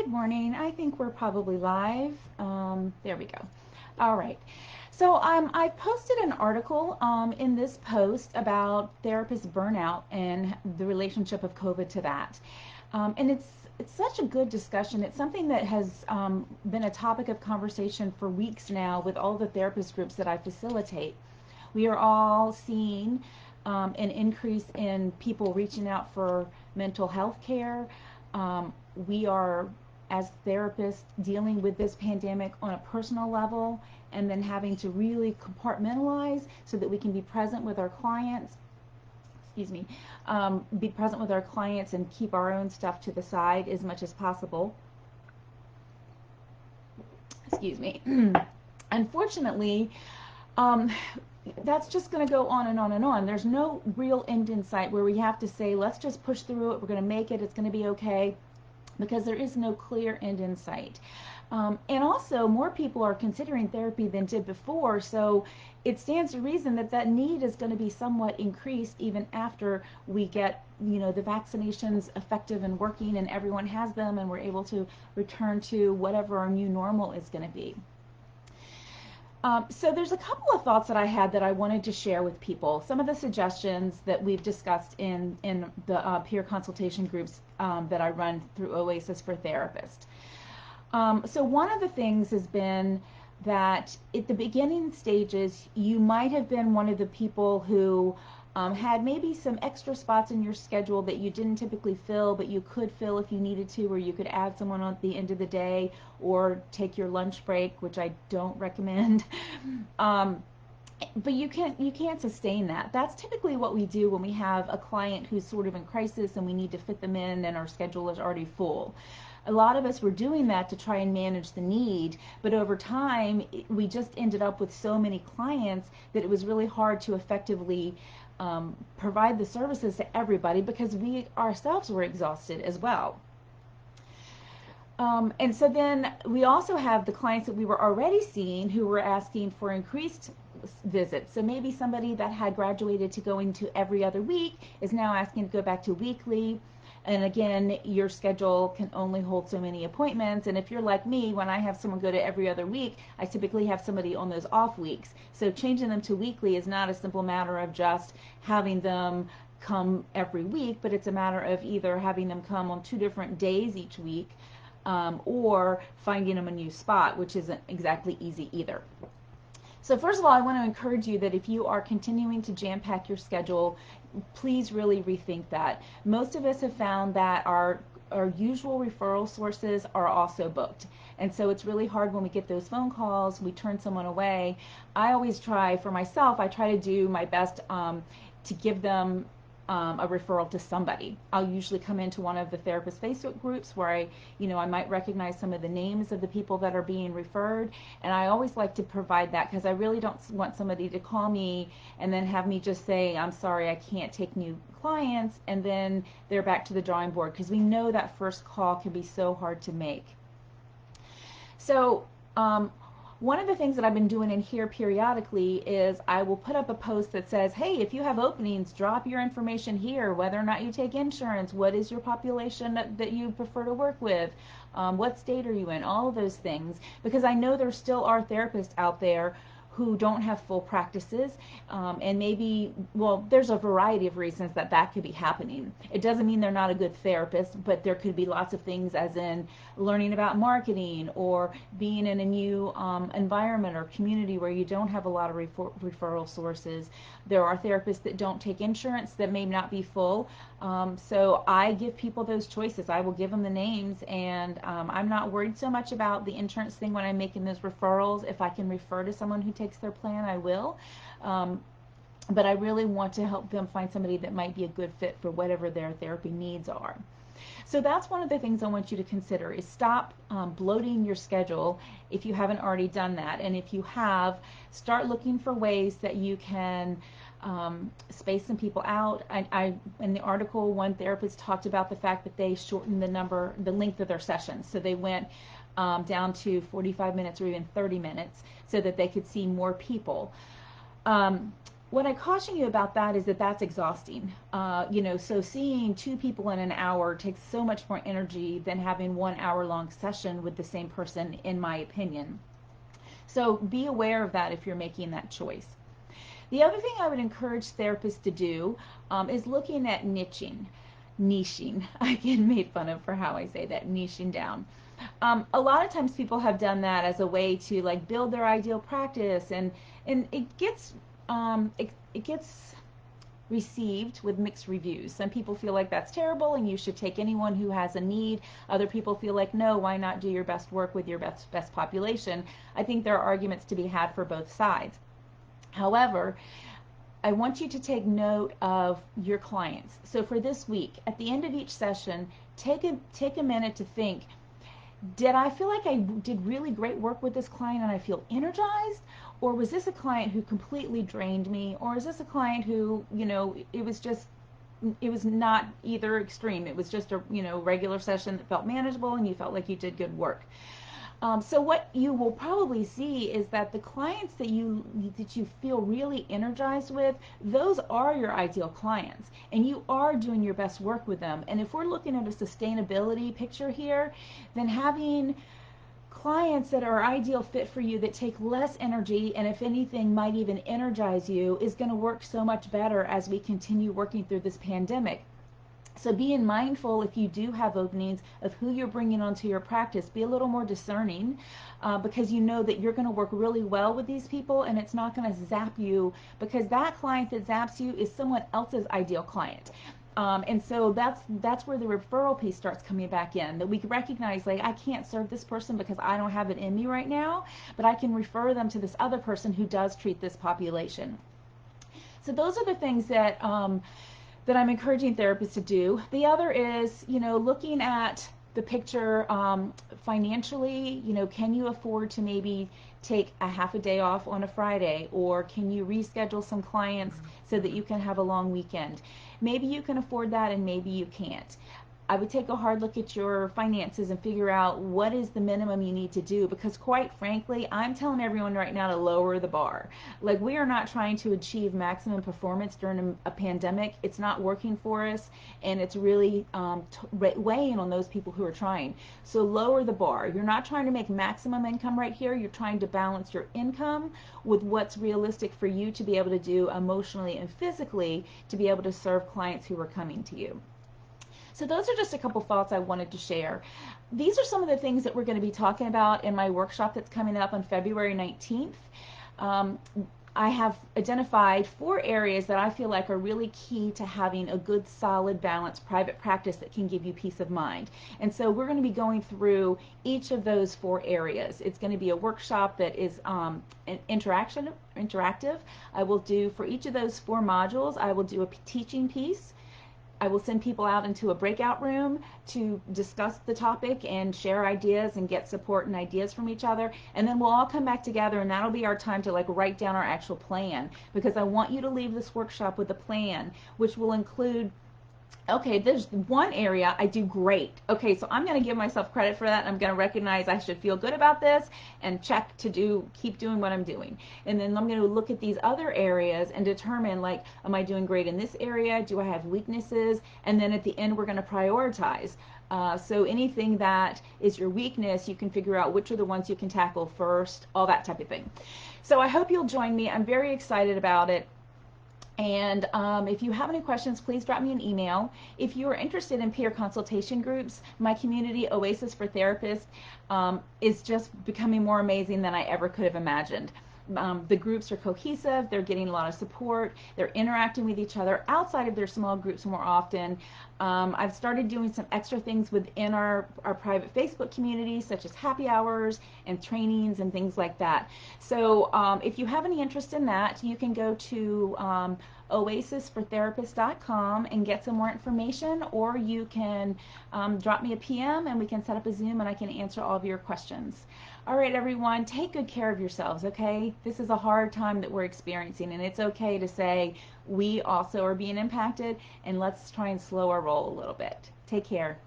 Good morning. I think we're probably live. There we go. All right. So I posted an article in this post about therapist burnout and the relationship of COVID to that. And it's such a good discussion. It's something that has been a topic of conversation for weeks now with all the therapist groups that I facilitate. We are all seeing an increase in people reaching out for mental health care. We are, as therapists, dealing with this pandemic on a personal level and then having to really compartmentalize so that we can be present with our clients. Excuse me, be present with our clients and keep our own stuff to the side as much as possible. Excuse me. Unfortunately, that's just going to go on and on and on. There's no real end in sight where we have to say, let's just push through it. We're going to make it. It's going to be okay, because there is no clear end in sight. And also, more people are considering therapy than did before, so it stands to reason that that need is going to be somewhat increased even after we get, the vaccinations effective and working and everyone has them and we're able to return to whatever our new normal is going to be. So there's a couple of thoughts that I had that I wanted to share with people. Some of the suggestions that we've discussed in the peer consultation groups that I run through Oasis for Therapists. So one of the things has been that at the beginning stages, you might have been one of the people who had maybe some extra spots in your schedule that you didn't typically fill, but you could fill if you needed to, or you could add someone at the end of the day or take your lunch break, which I don't recommend. But you can't sustain that. That's typically what we do when we have a client who's sort of in crisis and we need to fit them in and our schedule is already full. A lot of us were doing that to try and manage the need, but over time we just ended up with so many clients that it was really hard to effectively provide the services to everybody because we ourselves were exhausted as well. And so then we also have the clients that we were already seeing who were asking for increased visits. So maybe somebody that had graduated to going to every other week is now asking to go back to weekly. And again, your schedule can only hold so many appointments. And if you're like me, when I have someone go to every other week, I typically have somebody on those off weeks. So changing them to weekly is not a simple matter of just having them come every week, but it's a matter of either having them come on 2 different days each week, or finding them a new spot, which isn't exactly easy either. So first of all, I want to encourage you that if you are continuing to jam-pack your schedule, please really rethink that. Most of us have found that our usual referral sources are also booked. And so it's really hard when we get those phone calls, we turn someone away. I always try, for myself, I try to do my best to give them a referral to somebody. I'll usually come into one of the therapist Facebook groups where I might recognize some of the names of the people that are being referred, and I always like to provide that because I really don't want somebody to call me and then have me just say, I'm sorry, I can't take new clients, and then they're back to the drawing board, because we know that first call can be so hard to make. So one of the things that I've been doing in here periodically is I will put up a post that says, hey, if you have openings, drop your information here, whether or not you take insurance, what is your population that you prefer to work with, what state are you in, all of those things, because I know there still are therapists out there who don't have full practices, and maybe, there's a variety of reasons that could be happening. It doesn't mean they're not a good therapist, but there could be lots of things, as in learning about marketing or being in a new environment or community where you don't have a lot of referral sources. There are therapists that don't take insurance that may not be full, so I give people those choices. I will give them the names, and I'm not worried so much about the insurance thing when I'm making those referrals. If I can refer to someone who takes their plan, I will. But I really want to help them find somebody that might be a good fit for whatever their therapy needs are. So that's one of the things I want you to consider, is stop bloating your schedule if you haven't already done that. And if you have, start looking for ways that you can space some people out. In the article, one therapist talked about the fact that they shortened the length of their sessions. So they went down to 45 minutes or even 30 minutes so that they could see more people. what I caution you about that is that that's exhausting. So seeing two people in an hour takes so much more energy than having 1 hour long session with the same person, in my opinion. So be aware of that if you're making that choice. The other thing I would encourage therapists to do is looking at niching. I get made fun of for how I say that, niching down. A lot of times people have done that as a way to like build their ideal practice, and it gets received with mixed reviews. Some people feel like that's terrible and you should take anyone who has a need. Other people feel like, no, why not do your best work with your best population? I think there are arguments to be had for both sides. However, I want you to take note of your clients. So for this week, at the end of each session, take a minute to think, did I feel like I did really great work with this client and I feel energized? Or was this a client who completely drained me? Or is this a client who, it was not either extreme. It was just a, regular session that felt manageable and you felt like you did good work. So what you will probably see is that the clients that you feel really energized with, those are your ideal clients, and you are doing your best work with them. And if we're looking at a sustainability picture here, then having clients that are ideal fit for you that take less energy and if anything might even energize you is going to work so much better as we continue working through this pandemic. So being mindful if you do have openings of who you're bringing onto your practice, be a little more discerning because you know that you're going to work really well with these people and it's not going to zap you, because that client that zaps you is someone else's ideal client. And so that's where the referral piece starts coming back in, that we recognize, like, I can't serve this person because I don't have it in me right now, but I can refer them to this other person who does treat this population. So those are the things that I'm encouraging therapists to do. The other is, looking at the picture financially. Can you afford to maybe take a half a day off on a Friday, or can you reschedule some clients so that you can have a long weekend? Maybe you can afford that and maybe you can't. I would take a hard look at your finances and figure out what is the minimum you need to do, because quite frankly, I'm telling everyone right now to lower the bar. Like, we are not trying to achieve maximum performance during a pandemic. It's not working for us, and it's really weighing on those people who are trying. So lower the bar. You're not trying to make maximum income right here. You're trying to balance your income with what's realistic for you to be able to do emotionally and physically to be able to serve clients who are coming to you. So those are just a couple thoughts I wanted to share. These are some of the things that we're going to be talking about in my workshop that's coming up on February 19th. I have identified 4 areas that I feel like are really key to having a good, solid, balanced private practice that can give you peace of mind. And so we're going to be going through each of those 4 areas. It's going to be a workshop that is interactive. I will do, for each of those 4 modules, I will do a teaching piece. I will send people out into a breakout room to discuss the topic and share ideas and get support and ideas from each other. And then we'll all come back together, and that'll be our time to write down our actual plan, because I want you to leave this workshop with a plan, which will include, okay, there's one area I do great. Okay, so I'm going to give myself credit for that. I'm going to recognize I should feel good about this and check to keep doing what I'm doing. And then I'm going to look at these other areas and determine, am I doing great in this area? Do I have weaknesses? And then at the end, we're going to prioritize. So anything that is your weakness, you can figure out which are the ones you can tackle first, all that type of thing. So I hope you'll join me. I'm very excited about it. And if you have any questions, please drop me an email. If you are interested in peer consultation groups, my community, Oasis for Therapists, is just becoming more amazing than I ever could have imagined. The groups are cohesive, they're getting a lot of support, they're interacting with each other outside of their small groups more often. I've started doing some extra things within our private Facebook community, such as happy hours and trainings and things like that. So if you have any interest in that, you can go to oasisfortherapists.com and get some more information, or you can drop me a PM and we can set up a Zoom and I can answer all of your questions. All right, everyone, take good care of yourselves, okay? This is a hard time that we're experiencing, and it's okay to say we also are being impacted, and let's try and slow our roll a little bit. Take care.